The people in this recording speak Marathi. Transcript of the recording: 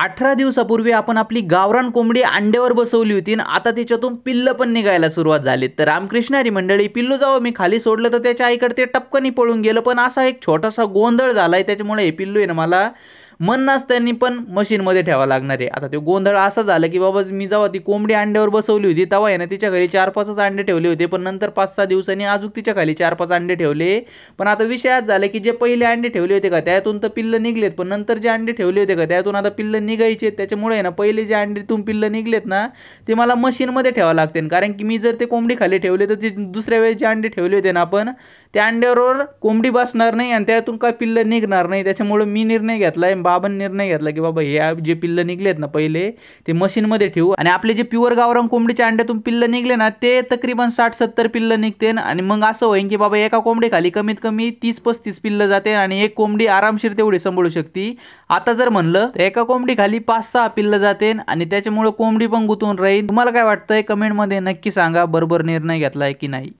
18 दिवसापूर्वी आपण आपली गावरान कोंबडी अंड्यावर बसवली होती आणि आता त्याच्यातून पिल्ल पण निघायला सुरुवात झाली। तर रामकृष्ण हरी मंडळी, पिल्लू जाऊ मी खाली सोडलं तर त्याच्या आईकडे ते टपकनी पळून गेलं, पण असा एक छोटासा गोंधळ झालाय त्याच्यामुळे हे पिल्लू आहे ना मला मन नसताना पण मशीनमध्ये ठेवावं लागणार आहे। आता ते गोंधळ असं झालं की बाबा मी जेव्हा ती कोंबडी अंड्यावर बसवली होती तेव्हा आहे ना तिच्या घरी 4-5च अंडे ठेवले होते, पण नंतर 5-6 दिवसांनी अजून तिच्या खाली 4-5 अंडे ठेवले। पण आता विषय आज झाला की जे पहिले अंडे ठेवले होते का त्यातून तर पिल्ल निघलेत, पण नंतर जे अंडे ठेवले होते का त्यातून आता पिल्ल निघायचे। त्याच्यामुळे आहे ना पहिले जे अंडेतून पिल्ल निघलेत ना ते मला मशीनमध्ये ठेवावं लागते, कारण की मी जर ते कोंबडी खाली ठेवले तर ते दुसऱ्या वेळेस जे अंडे ठेवले होते ना आपण त्या अंड्यावर कोंबडी बसणार नाही आणि त्यातून काय पिल्ल निघणार नाही। त्याच्यामुळे मी निर्णय घेतलाय, बाबांनी निर्णय घेतला की बाबा हे जे पिल्ल निघलेत ना पहिले ते मशीनमध्ये ठेवू आणि आपले जे प्युअर गावरान कोंबडीच्या अंड्यातून पिल्ल निघले ना ते तकरीबन 60-70 पिल्ल निघते आणि मग असं होईल की बाबा एका कोंबडी खाली कमीत कमी 30-35 पिल्ल जाते आणि एक कोंबडी आरामशीर तेवढी सांभाळू शकते। आता जर म्हणलं तर एका कोंबडी खाली 5-6 पिल्ल जाते आणि त्याच्यामुळे कोंबडी पण गुंतून राहील। तुम्हाला काय वाटतंय कमेंट मध्ये नक्की सांगा, बरोबर निर्णय घेतलाय की नाही।